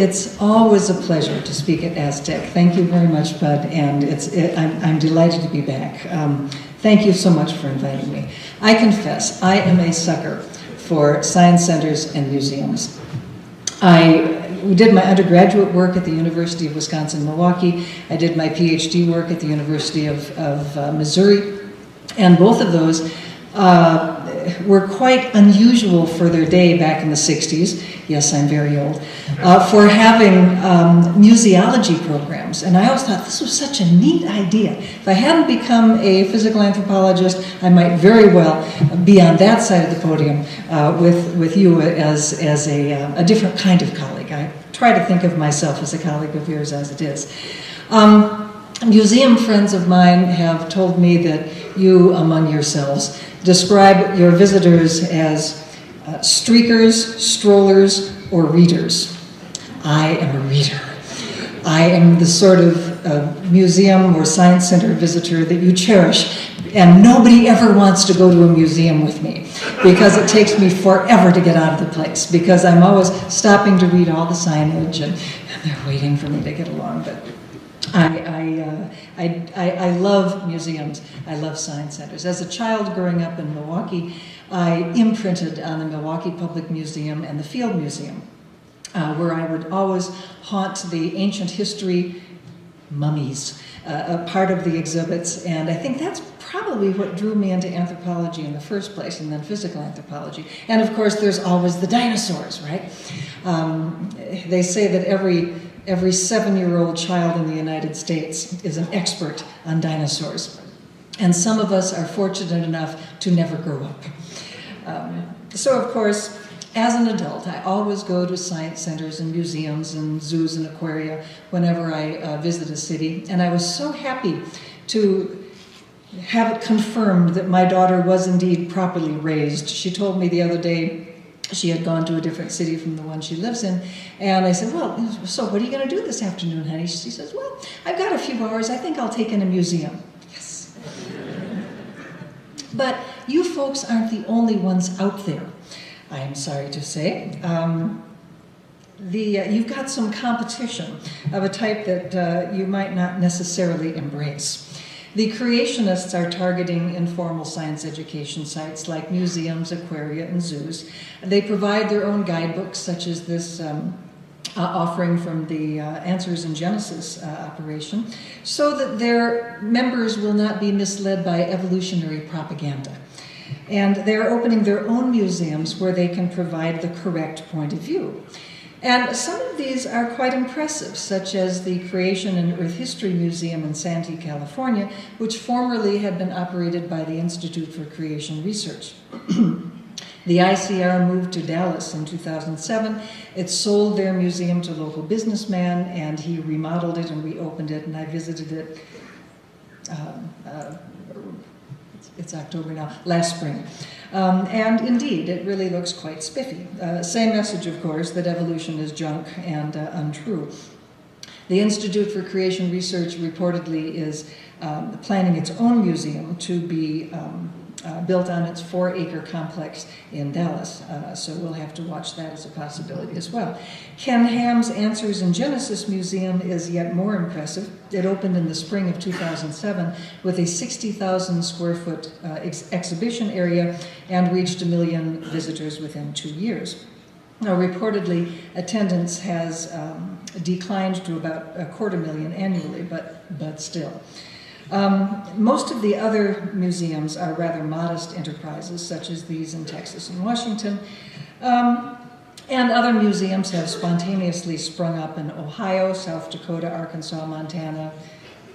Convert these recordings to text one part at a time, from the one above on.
It's always a pleasure to speak at ASTC. Thank you very much, Bud, and I'm delighted to be back. Thank you so much for inviting me. I confess, I am a sucker for science centers and museums. We did my undergraduate work at the University of Wisconsin-Milwaukee. I did my PhD work at the University of Missouri, and both of those were quite unusual for their day back in the 60s. Yes, I'm very old. For having museology programs. And I always thought this was such a neat idea. If I hadn't become a physical anthropologist, I might very well be on that side of the podium with you as a different kind of colleague. I try to think of myself as a colleague of yours as it is. Museum friends of mine have told me that you, among yourselves, describe your visitors as streakers, strollers, or readers. I am a reader. I am the sort of museum or science center visitor that you cherish, and nobody ever wants to go to a museum with me because it takes me forever to get out of the place because I'm always stopping to read all the signage and they're waiting for me to get along. But I love museums. I love science centers. As a child growing up in Milwaukee, I imprinted on the Milwaukee Public Museum and the Field Museum, where I would always haunt the ancient history mummies, a part of the exhibits, and I think that's probably what drew me into anthropology in the first place, and then physical anthropology. And of course, there's always the dinosaurs, right? They say that every 7-year-old child in the United States is an expert on dinosaurs. And some of us are fortunate enough to never grow up. So of course, as an adult, I always go to science centers and museums and zoos and aquaria whenever I visit a city. And I was so happy to have it confirmed that my daughter was indeed properly raised. She told me the other day she had gone to a different city from the one she lives in. And I said, well, so what are you going to do this afternoon, honey? She says, well, I've got a few hours. I think I'll take in a museum. Yes. But you folks aren't the only ones out there, I am sorry to say. You've got some competition of a type that you might not necessarily embrace. The creationists are targeting informal science education sites like museums, aquaria, and zoos. They provide their own guidebooks, such as this offering from the Answers in Genesis operation, so that their members will not be misled by evolutionary propaganda. And they're opening their own museums where they can provide the correct point of view. And some of these are quite impressive, such as the Creation and Earth History Museum in Santee, California, which formerly had been operated by the Institute for Creation Research. The ICR moved to Dallas in 2007. It sold their museum to a local businessman, and he remodeled it and reopened it, and I visited it, it's October now, last spring. And indeed, it really looks quite spiffy. Same message, of course, that evolution is junk and untrue. The Institute for Creation Research reportedly is planning its own museum to be built on its 4-acre complex in Dallas. So we'll have to watch that as a possibility as well. Ken Ham's Answers in Genesis Museum is yet more impressive. It opened in the spring of 2007 with a 60,000 square foot exhibition area and reached 1 million visitors within 2 years. Now, reportedly, attendance has declined to about 250,000 annually, but still. Most of the other museums are rather modest enterprises, such as these in Texas and Washington. And other museums have spontaneously sprung up in Ohio, South Dakota, Arkansas, Montana,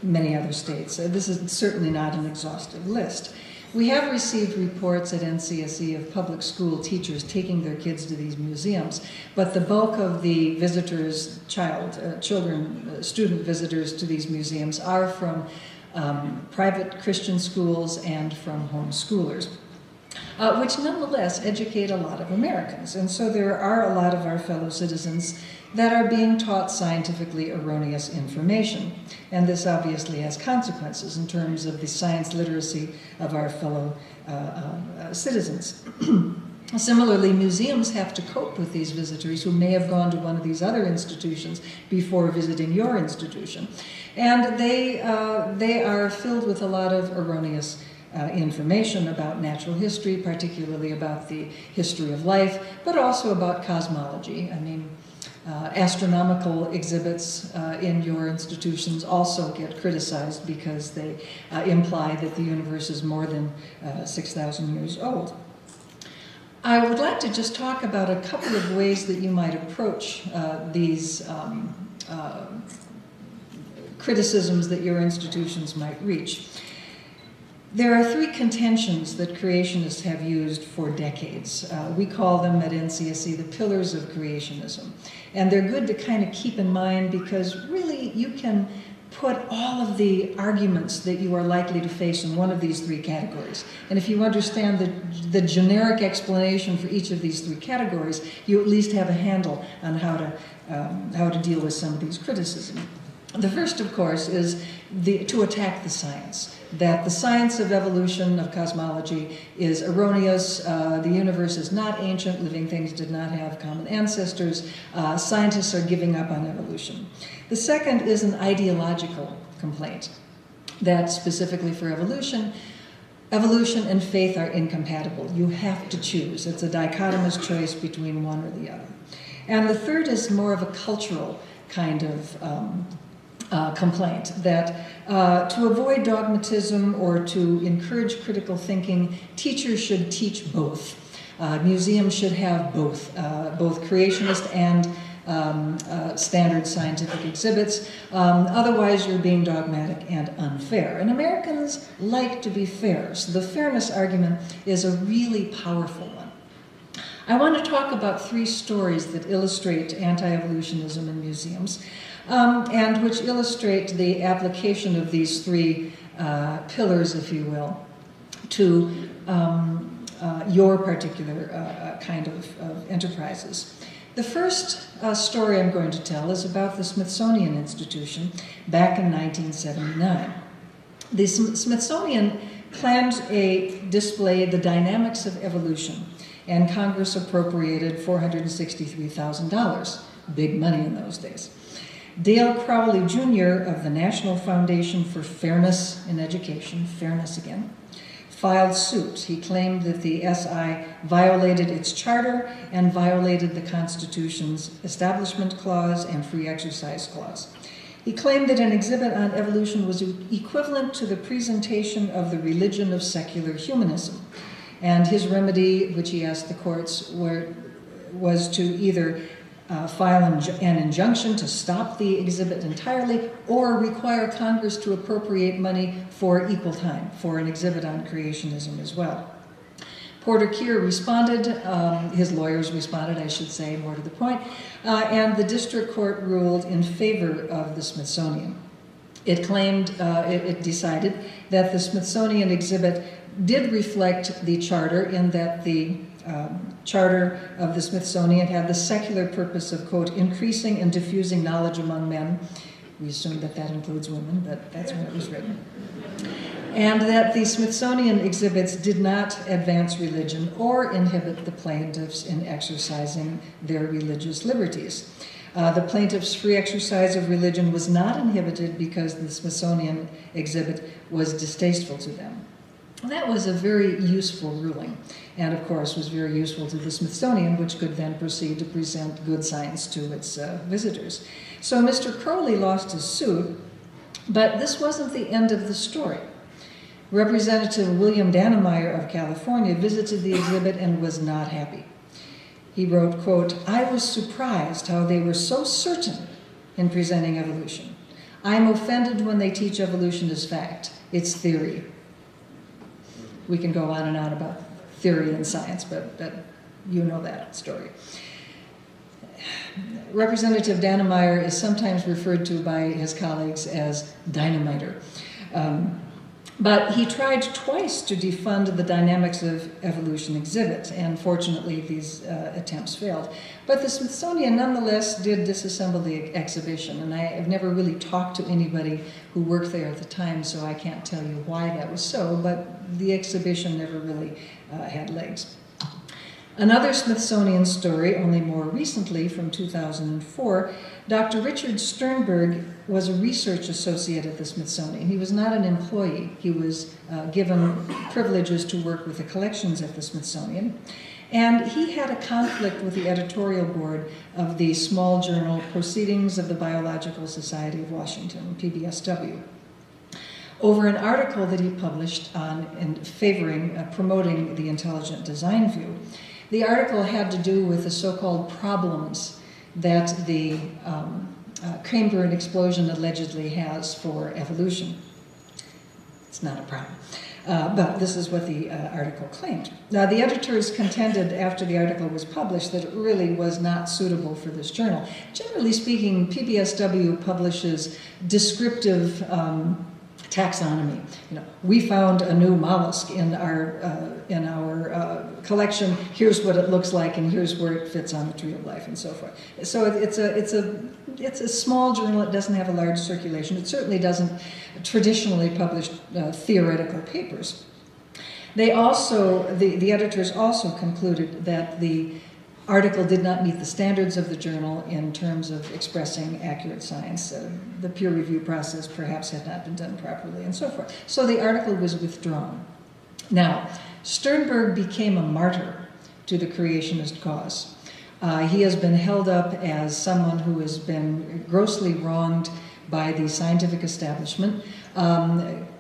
many other states. This is certainly not an exhaustive list. We have received reports at NCSE of public school teachers taking their kids to these museums, but the bulk of the visitors, student visitors to these museums are from private Christian schools and from homeschoolers. which nonetheless educate a lot of Americans. And so there are a lot of our fellow citizens that are being taught scientifically erroneous information. And this obviously has consequences in terms of the science literacy of our fellow citizens. Similarly, museums have to cope with these visitors who may have gone to one of these other institutions before visiting your institution. And they are filled with a lot of erroneous information about natural history, particularly about the history of life, but also about cosmology. I mean, astronomical exhibits in your institutions also get criticized because they imply that the universe is more than 6,000 years old. I would like to just talk about a couple of ways that you might approach these criticisms that your institutions might reach. There are three contentions that creationists have used for decades. We call them at NCSC the pillars of creationism. And they're good to kind of keep in mind because really you can put all of the arguments that you are likely to face in one of these three categories. And if you understand the generic explanation for each of these three categories, you at least have a handle on how to deal with some of these criticisms. The first, of course, is to attack the science. That the science of evolution, of cosmology, is erroneous. The universe is not ancient. Living things did not have common ancestors. Scientists are giving up on evolution. The second is an ideological complaint. That specifically for evolution and faith are incompatible. You have to choose. It's a dichotomous choice between one or the other. And the third is more of a cultural kind of complaint, that to avoid dogmatism or to encourage critical thinking, teachers should teach both. Museums should have both creationist and standard scientific exhibits. Otherwise, you're being dogmatic and unfair. And Americans like to be fair, so the fairness argument is a really powerful one. I want to talk about three stories that illustrate anti-evolutionism in museums. And which illustrate the application of these three pillars, if you will, to your particular kind of enterprises. The first story I'm going to tell is about the Smithsonian Institution back in 1979. The Smithsonian planned a display, The Dynamics of Evolution, and Congress appropriated $463,000, big money in those days. Dale Crowley Jr. of the National Foundation for Fairness in Education, fairness again, filed suit. He claimed that the SI violated its charter and violated the Constitution's Establishment Clause and Free Exercise Clause. He claimed that an exhibit on evolution was equivalent to the presentation of the religion of secular humanism. And his remedy, which he asked the courts, was to either file an injunction to stop the exhibit entirely or require Congress to appropriate money for equal time for an exhibit on creationism as well. Porter Keir responded, his lawyers responded, I should say, more to the point, and the district court ruled in favor of the Smithsonian. It claimed, it decided that the Smithsonian exhibit did reflect the charter in that the charter of the Smithsonian had the secular purpose of, quote, increasing and diffusing knowledge among men. We assume that that includes women, but that's when it was written. And that the Smithsonian exhibits did not advance religion or inhibit the plaintiffs in exercising their religious liberties. The plaintiffs' free exercise of religion was not inhibited because the Smithsonian exhibit was distasteful to them. That was a very useful ruling, and of course was very useful to the Smithsonian, which could then proceed to present good science to its visitors. So Mr. Crowley lost his suit, but this wasn't the end of the story. Representative William Dannemeyer of California visited the exhibit and was not happy. He wrote, quote, I was surprised how they were so certain in presenting evolution. I'm offended when they teach evolution as fact. It's theory. We can go on and on about theory and science, but you know that story. Representative Dannemeyer is sometimes referred to by his colleagues as dynamiter. But he tried twice to defund the Dynamics of Evolution exhibit, and fortunately these attempts failed. But the Smithsonian nonetheless did disassemble the exhibition, and I have never really talked to anybody who worked there at the time, so I can't tell you why that was so, but the exhibition never really had legs. Another Smithsonian story, only more recently from 2004, Dr. Richard Sternberg was a research associate at the Smithsonian. He was not an employee. He was given privileges to work with the collections at the Smithsonian. And he had a conflict with the editorial board of the small journal Proceedings of the Biological Society of Washington, PBSW, over an article that he published in promoting the intelligent design view. The article had to do with the so-called problems that the Cambrian explosion allegedly has for evolution. It's not a problem. But this is what the article claimed. Now, the editors contended after the article was published that it really was not suitable for this journal. Generally speaking, PBSW publishes descriptive taxonomy. You know, we found a new mollusk in our collection. Here's what it looks like, and here's where it fits on the tree of life, and so forth. So it's a small journal. It doesn't have a large circulation. It certainly doesn't traditionally publish theoretical papers. They also, the editors also concluded that the article did not meet the standards of the journal in terms of expressing accurate science. The peer review process perhaps had not been done properly, and so forth. So the article was withdrawn. Now, Sternberg became a martyr to the creationist cause. He has been held up as someone who has been grossly wronged by the scientific establishment.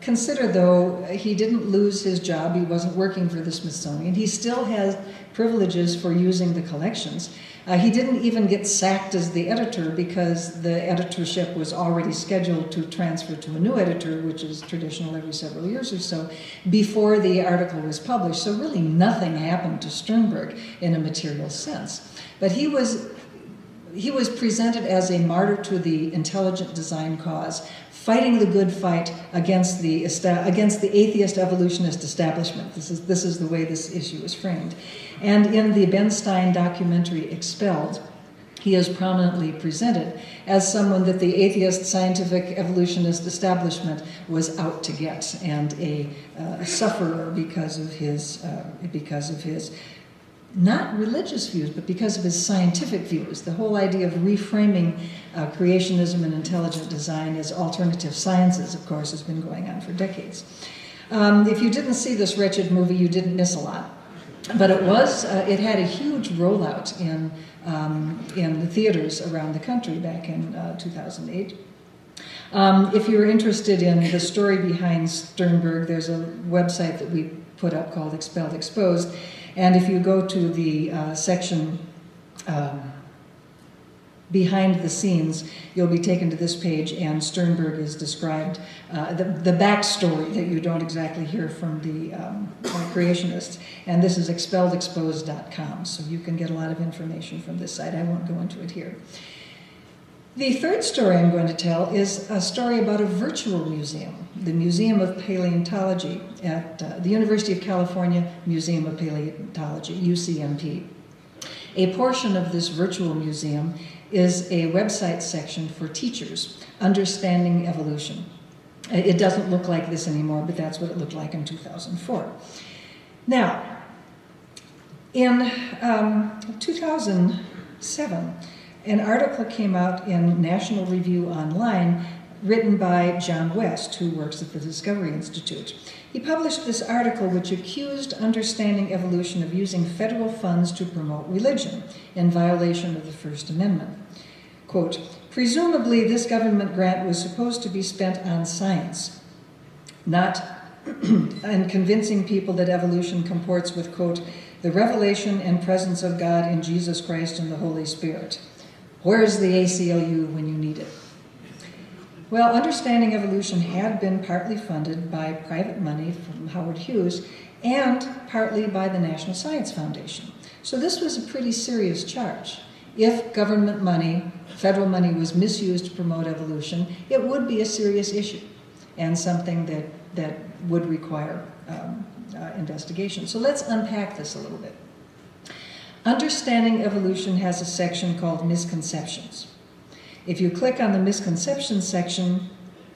Consider, though, he didn't lose his job. He wasn't working for the Smithsonian. He still has privileges for using the collections. He didn't even get sacked as the editor because the editorship was already scheduled to transfer to a new editor, which is traditional every several years or so, before the article was published. So really nothing happened to Sternberg in a material sense. But he was presented as a martyr to the intelligent design cause, fighting the good fight against the atheist evolutionist establishment. This is the way this issue is framed. And in the Ben Stein documentary Expelled, he is prominently presented as someone that the atheist scientific evolutionist establishment was out to get, and a sufferer because of his not religious views, but because of his scientific views. The whole idea of reframing creationism and intelligent design as alternative sciences, of course, has been going on for decades. If you didn't see this wretched movie, you didn't miss a lot. But it had a huge rollout in the theaters around the country back in 2008. If you're interested in the story behind Sternberg, there's a website that we put up called Expelled Exposed. And if you go to the section behind the scenes, you'll be taken to this page, and Sternberg is described, the backstory that you don't exactly hear from the creationists. And this is expelledexposed.com, so you can get a lot of information from this site. I won't go into it here. The third story I'm going to tell is a story about a virtual museum, the Museum of Paleontology at the University of California Museum of Paleontology, UCMP. A portion of this virtual museum is a website section for teachers, Understanding Evolution. It doesn't look like this anymore, but that's what it looked like in 2004. Now, in 2007, an article came out in National Review Online written by John West, who works at the Discovery Institute. He published this article which accused Understanding Evolution of using federal funds to promote religion in violation of the First Amendment. Quote, presumably this government grant was supposed to be spent on science, not on convincing people that evolution comports with, quote, the revelation and presence of God in Jesus Christ and the Holy Spirit. Where's the ACLU when you need it? Well, Understanding Evolution had been partly funded by private money from Howard Hughes and partly by the National Science Foundation. So this was a pretty serious charge. If government money, federal money, was misused to promote evolution, it would be a serious issue and something that that would require investigation. So let's unpack this a little bit. Understanding Evolution has a section called Misconceptions. If you click on the Misconceptions section,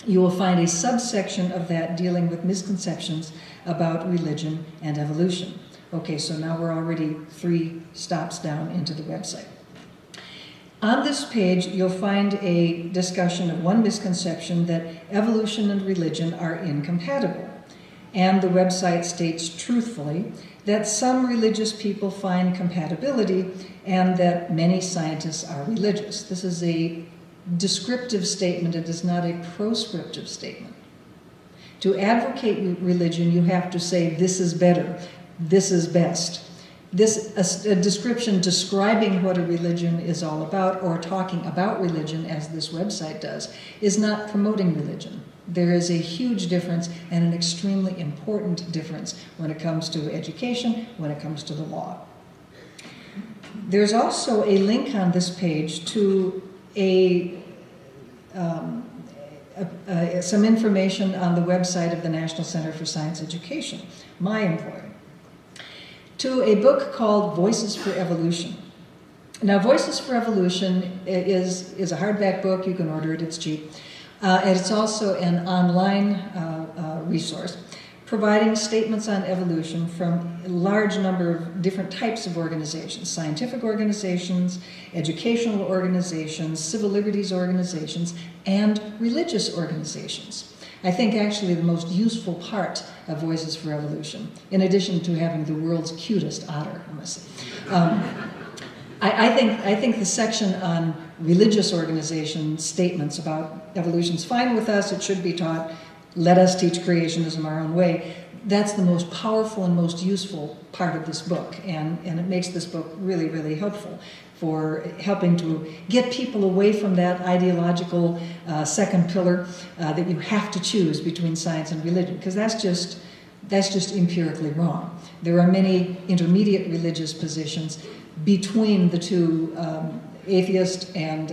you will find a subsection of that dealing with misconceptions about religion and evolution. Okay, so now we're already 3 stops down into the website. On this page, you'll find a discussion of one misconception, that evolution and religion are incompatible. And the website states truthfully that some religious people find compatibility and that many scientists are religious. This is a descriptive statement. It is not a proscriptive statement. To advocate religion, you have to say, this is better, this is best. A description describing what a religion is all about, or talking about religion, as this website does, is not promoting religion. There is a huge difference, and an extremely important difference, when it comes to education, when it comes to the law. There's also a link on this page to some information on the website of the National Center for Science Education, my employer, to a book called Voices for Evolution. Now, Voices for Evolution is a hardback book. You can order it, it's cheap. And it's also an online resource providing statements on evolution from a large number of different types of organizations: scientific organizations, educational organizations, civil liberties organizations, and religious organizations. I think actually the most useful part of Voices for Evolution, in addition to having the world's cutest otter, I must say, I think the section on religious organization statements about evolution is fine with us. It should be taught. Let us teach creationism our own way. That's the most powerful and most useful part of this book, and it makes this book really, really helpful for helping to get people away from that ideological second pillar that you have to choose between science and religion, because that's just empirically wrong. There are many intermediate religious positions between the two atheist and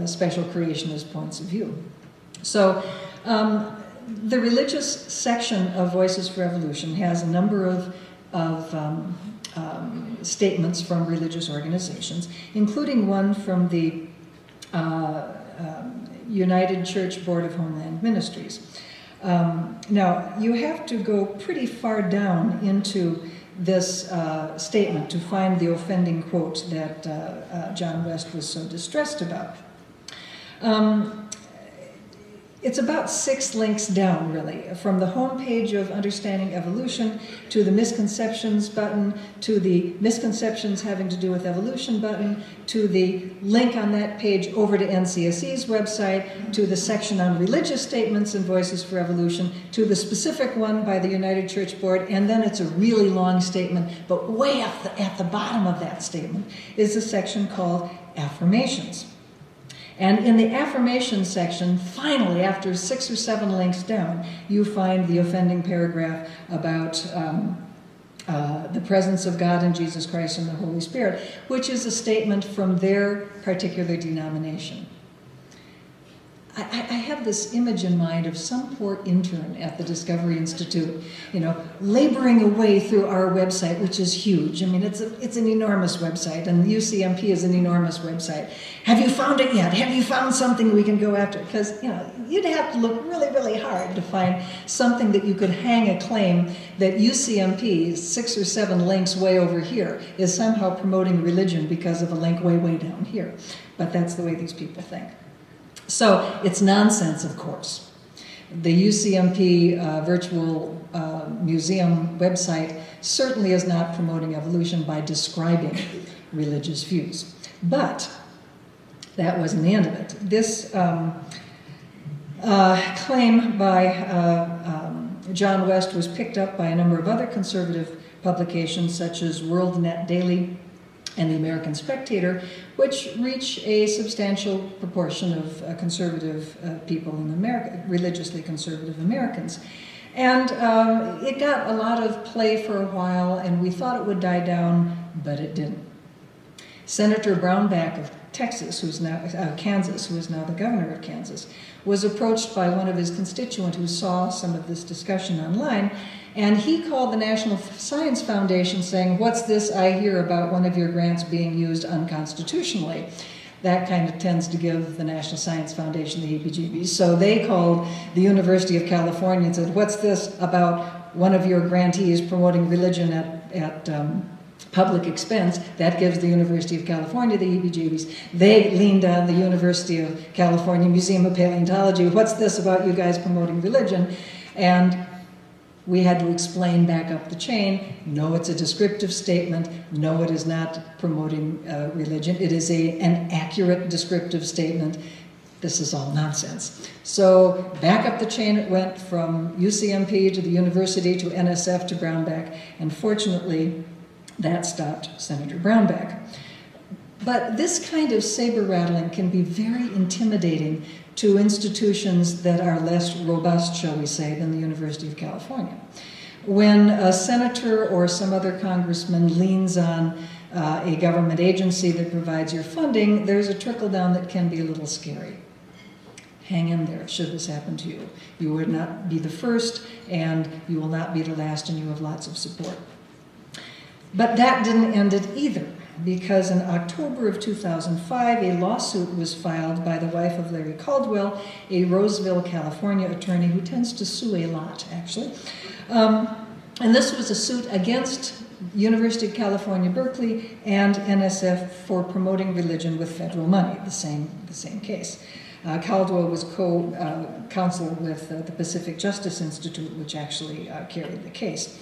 special creationist points of view. So the religious section of Voices for Evolution has a number of statements from religious organizations, including one from the United Church Board of Homeland Ministries. Now, you have to go pretty far down into this statement to find the offending quote that John West was so distressed about. It's about 6 links down, really, from the home page of Understanding Evolution to the Misconceptions button, to the Misconceptions having to do with evolution button, to the link on that page over to NCSE's website, to the section on religious statements and Voices for Evolution, to the specific one by the United Church Board, and then it's a really long statement, but way at the bottom of that statement is a section called Affirmations. And in the affirmation section, finally, after 6 or 7 links down, you find the offending paragraph about the presence of God and Jesus Christ and the Holy Spirit, which is a statement from their particular denomination. I have this image in mind of some poor intern at the Discovery Institute, laboring away through our website, which is huge. I mean, it's an enormous website, and UCMP is an enormous website. Have you found it yet? Have you found something we can go after? Because, you'd have to look really, really hard to find something that you could hang a claim that UCMP, 6 or 7 links way over here, is somehow promoting religion because of a link way, way down here. But that's the way these people think. So it's nonsense, of course. The UCMP virtual museum website certainly is not promoting evolution by describing religious views. But that wasn't the end of it. This claim by John West was picked up by a number of other conservative publications, such as WorldNet Daily and the American Spectator, which reach a substantial proportion of conservative people in America, religiously conservative Americans. And it got a lot of play for a while, and we thought it would die down, but it didn't. Senator Brownback of Kansas, who is now the governor of Kansas, was approached by one of his constituents who saw some of this discussion online, and he called the National Science Foundation saying, "What's this I hear about one of your grants being used unconstitutionally?" That kind of tends to give the National Science Foundation the heebie-jeebies. So they called the University of California and said, "What's this about one of your grantees promoting religion at public expense?" That gives the University of California the heebie-jeebies. They leaned on the University of California Museum of Paleontology. "What's this about you guys promoting religion?" And we had to explain back up the chain, no, it's a descriptive statement, no, it is not promoting religion, it is an accurate descriptive statement, this is all nonsense. So back up the chain it went from UCMP to the university to NSF to Brownback, and fortunately that stopped Senator Brownback. But this kind of saber rattling can be very intimidating to institutions that are less robust, shall we say, than the University of California. When a senator or some other congressman leans on a government agency that provides your funding, there's a trickle down that can be a little scary. Hang in there, should this happen to you. You would not be the first, and you will not be the last, and you have lots of support. But that didn't end it either, because in October of 2005, a lawsuit was filed by the wife of Larry Caldwell, a Roseville, California attorney who tends to sue a lot, actually. And this was a suit against University of California, Berkeley, and NSF for promoting religion with federal money, the same case. Caldwell was co-counsel with the Pacific Justice Institute, which actually carried the case.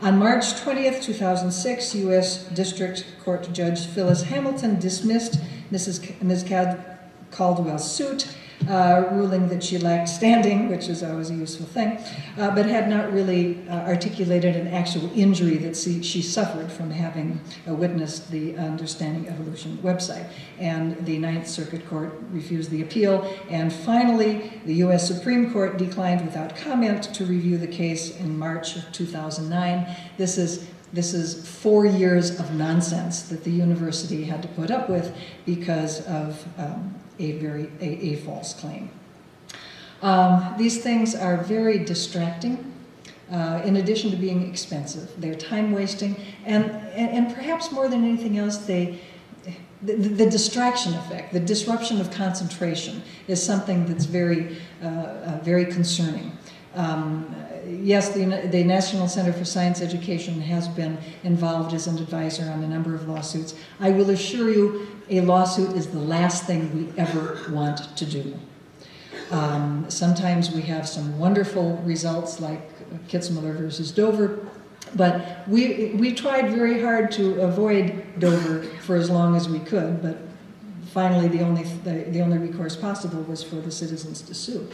On March 20th, 2006, U.S. District Court Judge Phyllis Hamilton dismissed Ms. Caldwell's suit, ruling that she lacked standing, which is always a useful thing, but had not really articulated an actual injury that she suffered from having witnessed the Understanding Evolution website. And the Ninth Circuit Court refused the appeal, and finally the U.S. Supreme Court declined without comment to review the case in March of 2009. This is 4 years of nonsense that the university had to put up with because of a false claim. These things are very distracting, in addition to being expensive. They're time-wasting, and perhaps more than anything else, the distraction effect, the disruption of concentration is something that's very, very concerning. Yes, the National Center for Science Education has been involved as an advisor on a number of lawsuits. I will assure you, a lawsuit is the last thing we ever want to do. Sometimes we have some wonderful results like Kitzmiller versus Dover, but we tried very hard to avoid Dover for as long as we could, but finally the only recourse possible was for the citizens to sue.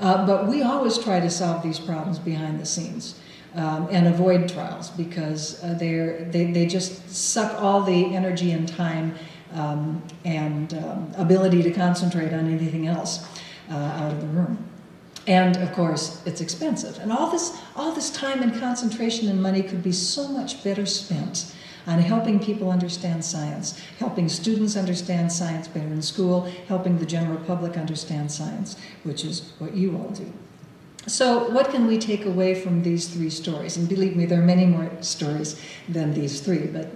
But we always try to solve these problems behind the scenes and avoid trials because they just suck all the energy and time and ability to concentrate on anything else out of the room. And of course, it's expensive. And all this time and concentration and money could be so much better spent on helping people understand science, helping students understand science better in school, helping the general public understand science, which is what you all do. So what can we take away from these three stories? And believe me, there are many more stories than these three, but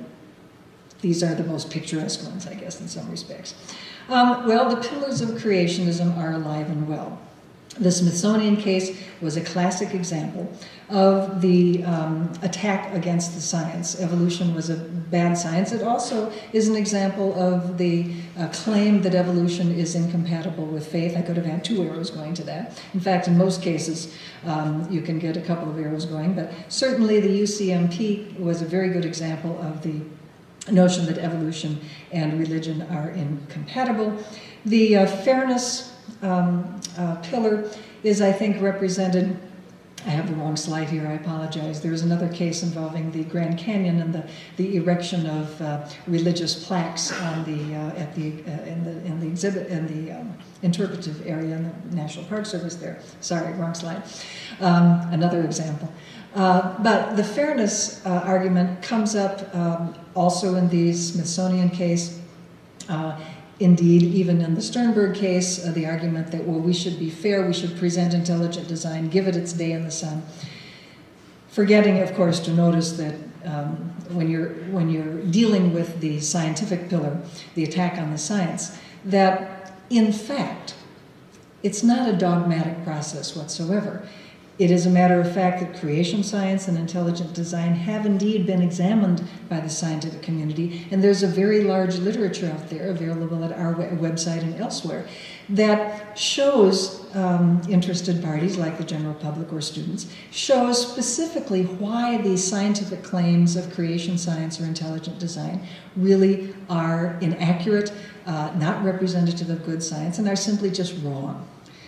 these are the most picturesque ones, I guess, in some respects. Well, the pillars of creationism are alive and well. The Smithsonian case was a classic example of the attack against the science. Evolution was a bad science. It also is an example of the claim that evolution is incompatible with faith. I could have had 2 arrows going to that. In fact, in most cases, you can get a couple of arrows going, but certainly the UCMP was a very good example of the notion that evolution and religion are incompatible. The fairness pillar is, I think, represented. I have the wrong slide here, I apologize. There's another case involving the Grand Canyon and the erection of religious plaques on in the exhibit, in the interpretive area in the National Park Service there. Sorry, wrong slide. Another example. But the fairness argument comes up also in the Smithsonian case. Indeed, even in the Sternberg case, the argument that, well, we should be fair, we should present intelligent design, give it its day in the sun. Forgetting, of course, to notice that when you're dealing with the scientific pillar, the attack on the science, that in fact, it's not a dogmatic process whatsoever. It is a matter of fact that creation science and intelligent design have indeed been examined by the scientific community, and there's a very large literature out there available at our website and elsewhere that shows interested parties like the general public or students, shows specifically why these scientific claims of creation science or intelligent design really are inaccurate, not representative of good science, and are simply just wrong.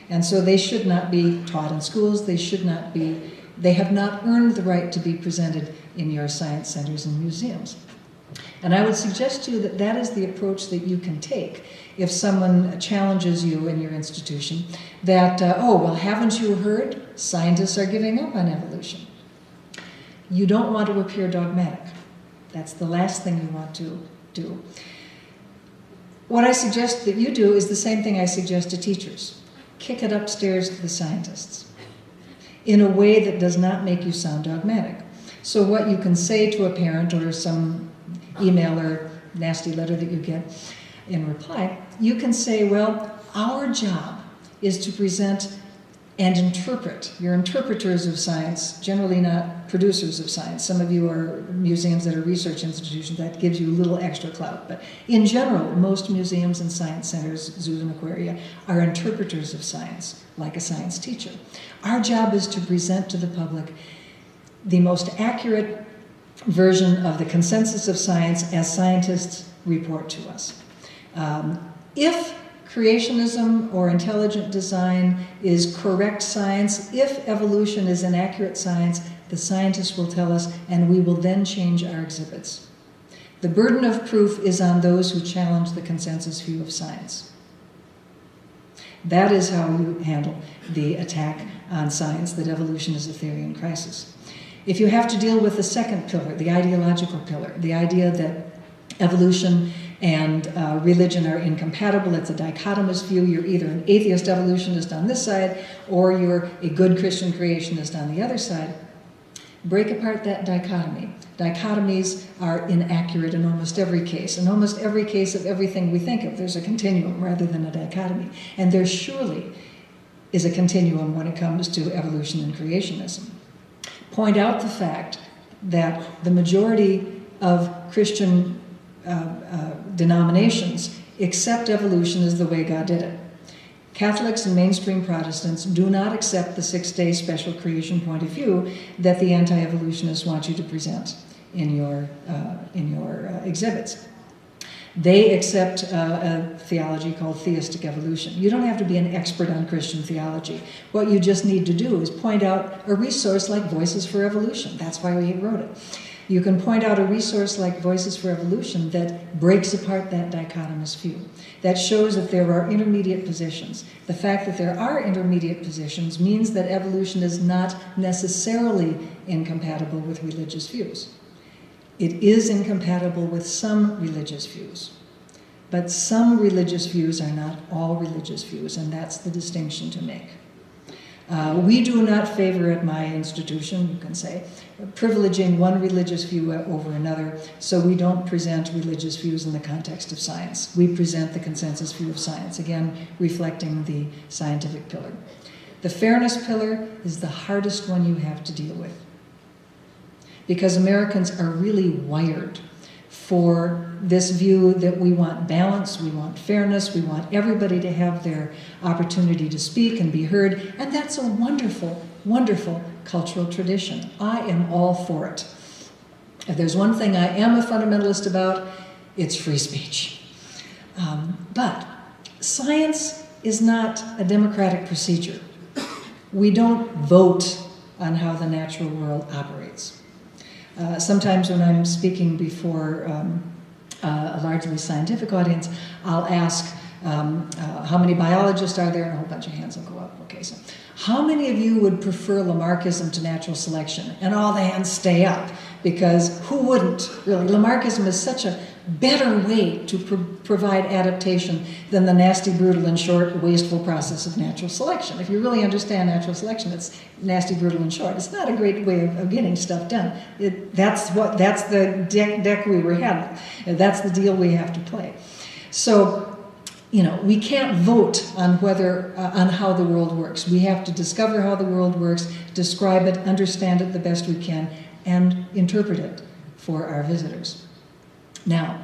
And so they should not be taught in schools, they have not earned the right to be presented in your science centers and museums. And I would suggest to you that that is the approach that you can take if someone challenges you in your institution that, oh, well, haven't you heard? Scientists are giving up on evolution. You don't want to appear dogmatic. That's the last thing you want to do. What I suggest that you do is the same thing I suggest to teachers. Kick it upstairs to the scientists in a way that does not make you sound dogmatic. So what you can say to a parent or some email or nasty letter that you get in reply, you can say, well, our job is to present and interpret. You're interpreters of science, generally not producers of science. Some of you are museums that are research institutions. That gives you a little extra clout. But in general, most museums and science centers, zoos and aquaria, are interpreters of science, like a science teacher. Our job is to present to the public the most accurate version of the consensus of science as scientists report to us. If creationism or intelligent design is correct science, if evolution is inaccurate science, the scientists will tell us, and we will then change our exhibits. The burden of proof is on those who challenge the consensus view of science. That is how you handle the attack on science, that evolution is a theory in crisis. If you have to deal with the second pillar, the ideological pillar, the idea that evolution and religion are incompatible, it's a dichotomous view, you're either an atheist evolutionist on this side or you're a good Christian creationist on the other side, break apart that dichotomy. Dichotomies are inaccurate in almost every case. In almost every case of everything we think of, there's a continuum rather than a dichotomy. And there surely is a continuum when it comes to evolution and creationism. Point out the fact that the majority of Christian denominations accept evolution as the way God did it. Catholics and mainstream Protestants do not accept the six-day special creation point of view that the anti-evolutionists want you to present in your exhibits. They accept a theology called theistic evolution. You don't have to be an expert on Christian theology. What you just need to do is point out a resource like Voices for Evolution. That's why we wrote it. You can point out a resource like Voices for Evolution that breaks apart that dichotomous view, that shows that there are intermediate positions. The fact that there are intermediate positions means that evolution is not necessarily incompatible with religious views. It is incompatible with some religious views, but some religious views are not all religious views, and that's the distinction to make. We do not favor at my institution, you can say, privileging one religious view over another, so we don't present religious views in the context of science. We present the consensus view of science, again, reflecting the scientific pillar. The fairness pillar is the hardest one you have to deal with, because Americans are really wired for this view that we want balance, we want fairness, we want everybody to have their opportunity to speak and be heard, and that's a wonderful, wonderful cultural tradition. I am all for it. If there's one thing I am a fundamentalist about, it's free speech. But science is not a democratic procedure. We don't vote on how the natural world operates. Sometimes when I'm speaking before a largely scientific audience, I'll ask how many biologists are there, and a whole bunch of hands will go up. Okay, so how many of you would prefer Lamarckism to natural selection? And all the hands stay up, because who wouldn't, really? Lamarckism is such a better way to provide adaptation than the nasty, brutal, and short, wasteful process of natural selection. If you really understand natural selection, it's nasty, brutal, and short. It's not a great way of getting stuff done. That's the deck we were having. That's the deal we have to play. So, we can't vote on on how the world works. We have to discover how the world works, describe it, understand it the best we can, and interpret it for our visitors. Now,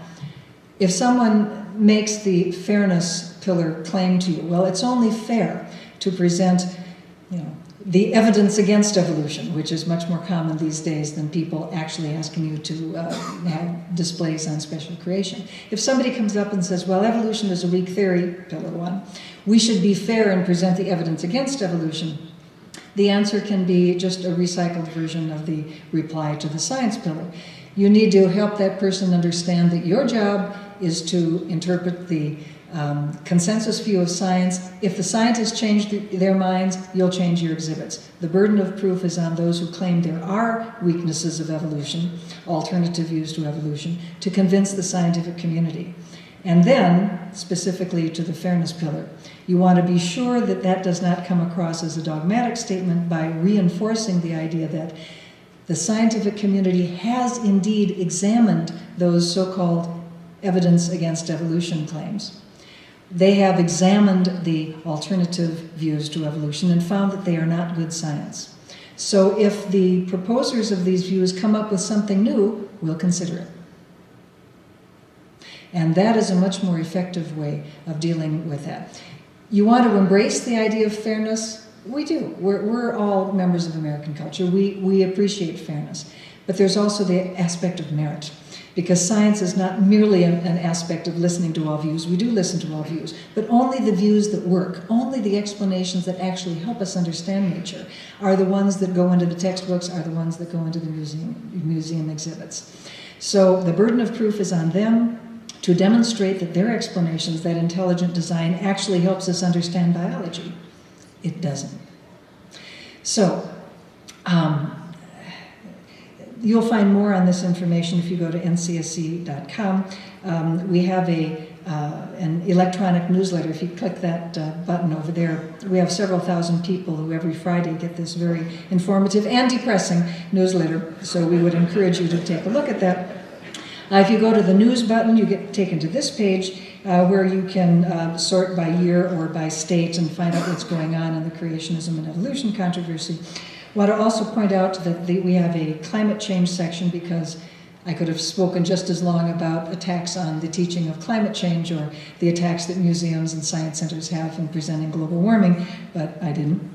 if someone makes the fairness pillar claim to you, well, it's only fair to present, the evidence against evolution, which is much more common these days than people actually asking you to have displays on special creation. If somebody comes up and says, well, evolution is a weak theory, pillar 1, we should be fair and present the evidence against evolution, the answer can be just a recycled version of the reply to the science pillar. You need to help that person understand that your job is to interpret the consensus view of science. If the scientists change their minds, you'll change your exhibits. The burden of proof is on those who claim there are weaknesses of evolution, alternative views to evolution, to convince the scientific community. And then, specifically to the fairness pillar, you want to be sure that that does not come across as a dogmatic statement by reinforcing the idea that the scientific community has indeed examined those so-called evidence against evolution claims. They have examined the alternative views to evolution and found that they are not good science. So if the proposers of these views come up with something new, we'll consider it. And that is a much more effective way of dealing with that. You want to embrace the idea of fairness? We do. We're all members of American culture. We appreciate fairness. But there's also the aspect of merit. Because science is not merely an aspect of listening to all views. We do listen to all views, but only the views that work, only the explanations that actually help us understand nature are the ones that go into the textbooks, are the ones that go into the museum exhibits. So the burden of proof is on them to demonstrate that their explanations, that intelligent design, actually helps us understand biology. It doesn't. So, you'll find more on this information if you go to ncsc.com. We have an electronic newsletter. If you click that button over there, we have several thousand people who every Friday get this very informative and depressing newsletter. So we would encourage you to take a look at that. If you go to the news button, you get taken to this page where you can sort by year or by state and find out what's going on in the creationism and evolution controversy. I want to also point out that we have a climate change section because I could have spoken just as long about attacks on the teaching of climate change or the attacks that museums and science centers have in presenting global warming, but I didn't.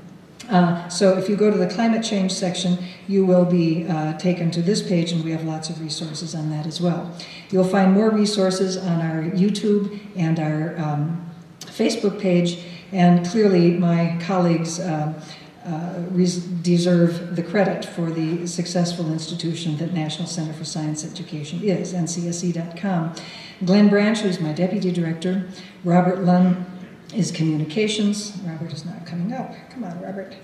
So if you go to the climate change section, you will be taken to this page, and we have lots of resources on that as well. You'll find more resources on our YouTube and our Facebook page, and clearly my colleagues deserve the credit for the successful institution that National Center for Science Education is, ncsc.com. Glenn Branch, who's my deputy director, Robert Lunn is communications. Robert is not coming up. Come on, Robert.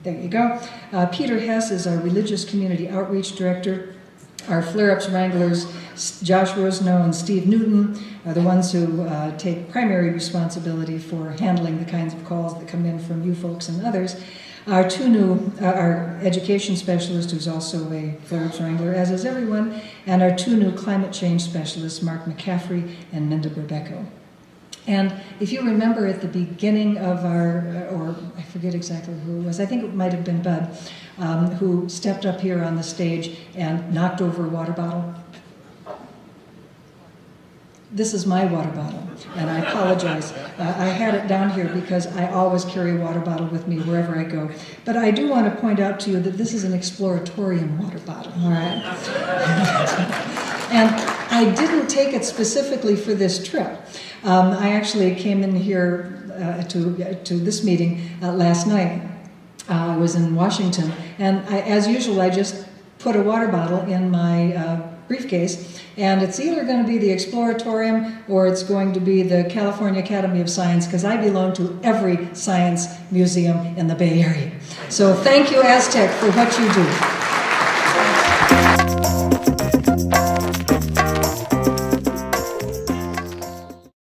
There you go. Peter Hess is our religious community outreach director. Our flare-ups wranglers, Josh Rosenow and Steve Newton, are the ones who take primary responsibility for handling the kinds of calls that come in from you folks and others. Our our education specialist, who's also a flare-ups wrangler, as is everyone, and our two new climate change specialists, Mark McCaffrey and Minda Berbecco. And if you remember at the beginning of or I forget exactly who it was, I think it might have been Bud, who stepped up here on the stage and knocked over a water bottle. This is my water bottle, and I apologize. I had it down here because I always carry a water bottle with me wherever I go. But I do want to point out to you that this is an exploratorium water bottle, all right? And I didn't take it specifically for this trip. I actually came in here to this meeting last night. I was in Washington, and as usual, I just put a water bottle in my briefcase, and it's either going to be the Exploratorium or it's going to be the California Academy of Science, because I belong to every science museum in the Bay Area. So thank you, Aztec, for what you do.